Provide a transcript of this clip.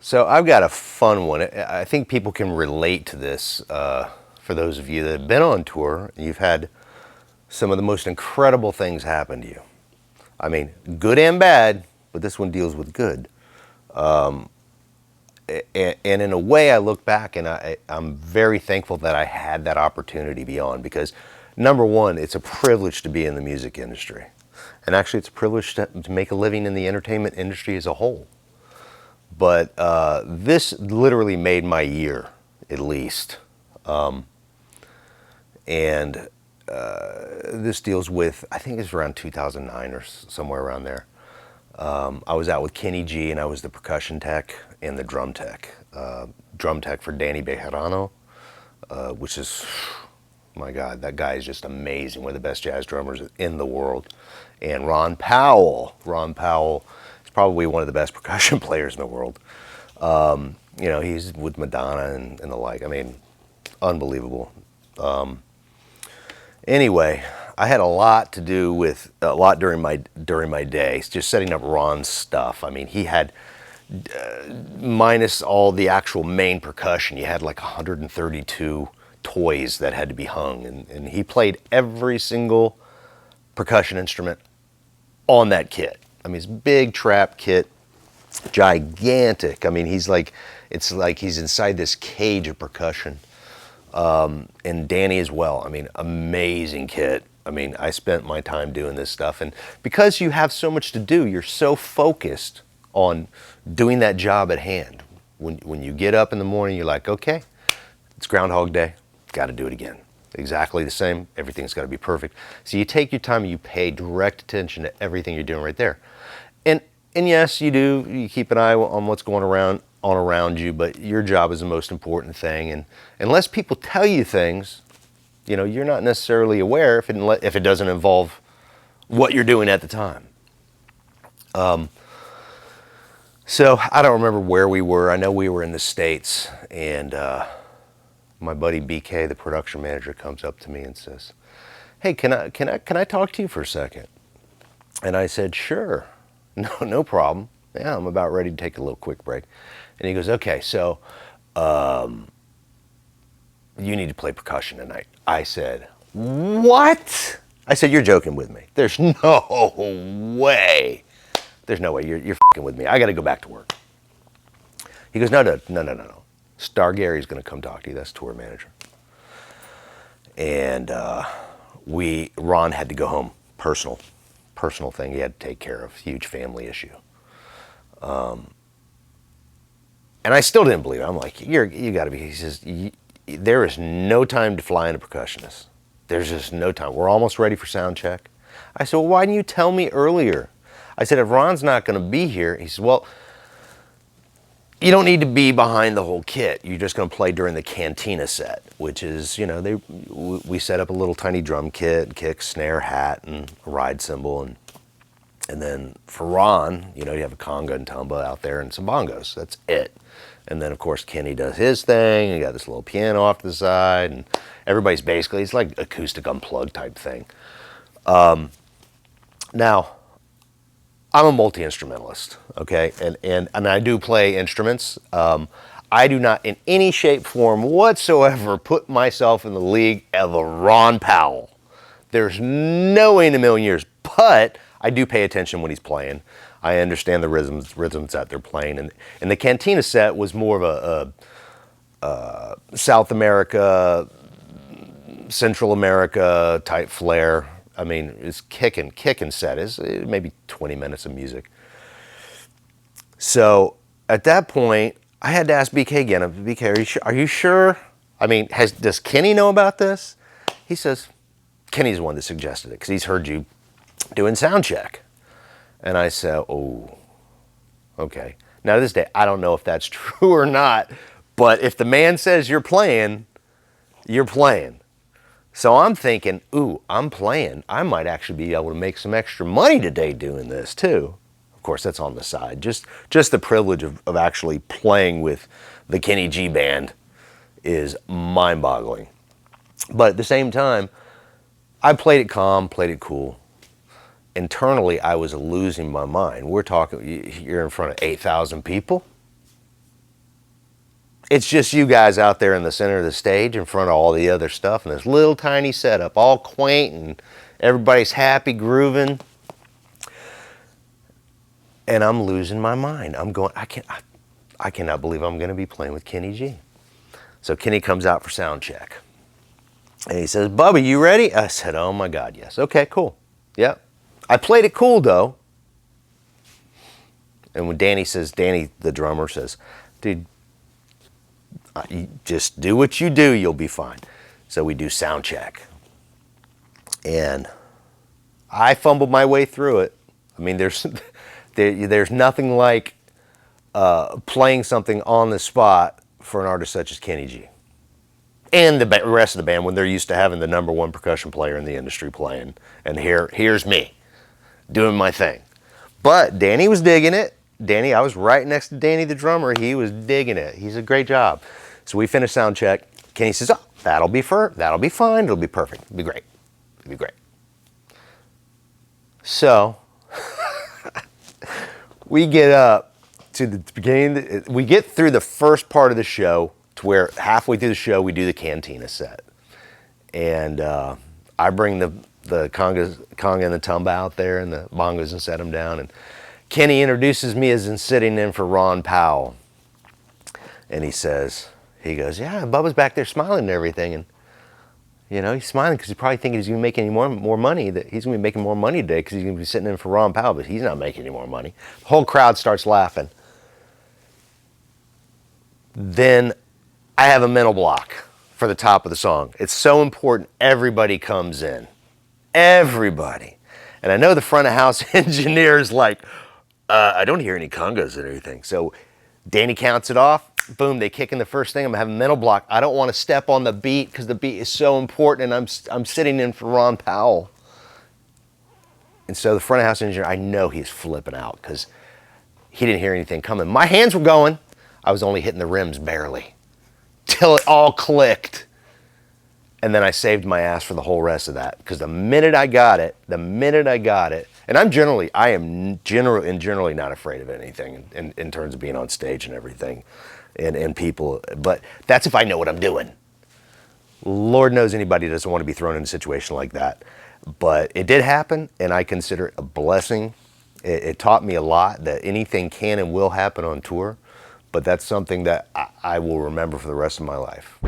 So I've got a fun one. I think people can relate to this. For those of you that have been on tour, you've had some of the most incredible things happen to you. I mean, good and bad, but this one deals with good. And in a way, I look back and I'm very thankful that I had that opportunity beyond, because number one, it's a privilege to be in the music industry. And actually, it's a privilege to make a living in the entertainment industry as a whole. But this literally made my year, at least. And this deals with, I think it's around 2009 or somewhere around there. I was out with Kenny G, and I was the percussion tech and the drum tech. Drum tech for Danny Bejarano, which is, my God, that guy is just amazing. One of the best jazz drummers in the world. And Ron Powell. Ron Powell is probably one of the best percussion players in the world. You know, he's with Madonna and the like. I mean, unbelievable. Anyway, I had a lot to do with during my day, just setting up Ron's stuff. I mean, he had minus all the actual main percussion, you had like 132 toys that had to be hung, and he played every single percussion instrument on that kit. I mean, it's a big trap kit, gigantic. I mean, it's like he's inside this cage of percussion. And Danny as well. I mean, amazing kit. I mean, I spent my time doing this stuff, and because you have so much to do, you're so focused on doing that job at hand. When you get up in the morning, you're like, okay, it's Groundhog Day, got to do it again. Exactly the same. Everything's got to be perfect. So you take your time and you pay direct attention to everything you're doing right there. And yes, you do. You keep an eye on what's going around you, but your job is the most important thing. And unless people tell you things, you know, you're not necessarily aware if it doesn't involve what you're doing at the time. So I don't remember where we were. I know we were in the States, and my buddy BK, the production manager, comes up to me and says, "Hey, can I talk to you for a second?" And I said, "Sure, no problem. Yeah, I'm about ready to take a little quick break." And he goes, "Okay, so you need to play percussion tonight." I said, "What?" I said, "You're joking with me. There's no way. There's no way. You're f***ing with me. I got to go back to work." He goes, No. Star Gary's going to come talk to you. That's tour manager. And Ron had to go home. Personal thing he had to take care of. Huge family issue. And I still didn't believe it. I'm like, you got to be. He says, there is no time to fly in a percussionist. There's just no time. We're almost ready for sound check. I said, well, why didn't you tell me earlier? I said, if Ron's not going to be here, he says, well, you don't need to be behind the whole kit. You're just going to play during the cantina set, which is, you know, we set up a little tiny drum kit, kick, snare, hat, and a ride cymbal, and then for Ron, you know, you have a conga and tuba out there and some bongos. That's it. And then, of course, Kenny does his thing. You got this little piano off to the side, and everybody's basically, it's like acoustic unplugged type thing. Now, I'm a multi-instrumentalist, okay? And I do play instruments. I do not in any shape, form whatsoever put myself in the league of a Ron Powell. There's no way in a million years, but I do pay attention when he's playing. I understand the rhythms that they're playing. And the Cantina set was more of a South America, Central America type flair. I mean, it's kicking set. It's maybe 20 minutes of music. So at that point, I had to ask BK again. BK, are you sure? I mean, does Kenny know about this? He says, Kenny's the one that suggested it because he's heard you doing sound check. And I said, oh, okay. Now to this day, I don't know if that's true or not, but if the man says you're playing, you're playing. So I'm thinking, ooh, I'm playing. I might actually be able to make some extra money today doing this too. Of course, that's on the side. Just the privilege of actually playing with the Kenny G band is mind-boggling. But at the same time, I played it calm, played it cool. Internally, I was losing my mind. We're talking, you're in front of 8,000 people. it's just you guys out there in the center of the stage in front of all the other stuff, and this little tiny setup, all quaint, and everybody's happy grooving. And I'm losing my mind. I'm going, I cannot believe I'm going to be playing with Kenny G. So Kenny comes out for sound check. And he says, Bubba, you ready? I said, oh my God, yes. Okay, cool. Yep. I played it cool though. And when Danny, the drummer, says, dude, you just do what you do, you'll be fine. So we do sound check. And I fumbled my way through it. I mean, there's nothing like playing something on the spot for an artist such as Kenny G. And the rest of the band, when they're used to having the #1 percussion player in the industry playing. And here's me doing my thing. But Danny was digging it. I was right next to Danny, the drummer. He was digging it. He's a great job. So we finished sound check. Kenny says, oh, that'll be fine. It'll be perfect. It'll be great. It'll be great. So we get up to the beginning. We get through the first part of the show to where halfway through the show, we do the cantina set. And I bring the conga and the tuba out there and the bongos and set them down. And Kenny introduces me as in sitting in for Ron Powell. And he goes, yeah, Bubba's back there smiling and everything. And, you know, he's smiling because he's probably thinking he's going to be making more money, that he's going to be making more money today because he's going to be sitting in for Ron Powell, but he's not making any more money. The whole crowd starts laughing. Then I have a mental block for the top of the song. It's so important everybody comes in. Everybody. And I know the front of house engineer is like, I don't hear any congas or anything. So Danny counts it off. Boom, they kick in the first thing. I'm having a mental block. I don't want to step on the beat because the beat is so important, and I'm sitting in for Ron Powell. And so the front of house engineer, I know he's flipping out because he didn't hear anything coming. My hands were going. I was only hitting the rims barely till it all clicked. And then I saved my ass for the whole rest of that because the minute I got it, and I am generally not afraid of anything in terms of being on stage and everything and people, but that's if I know what I'm doing. Lord knows anybody doesn't want to be thrown in a situation like that. But it did happen, and I consider it a blessing. It taught me a lot that anything can and will happen on tour, but that's something that I will remember for the rest of my life.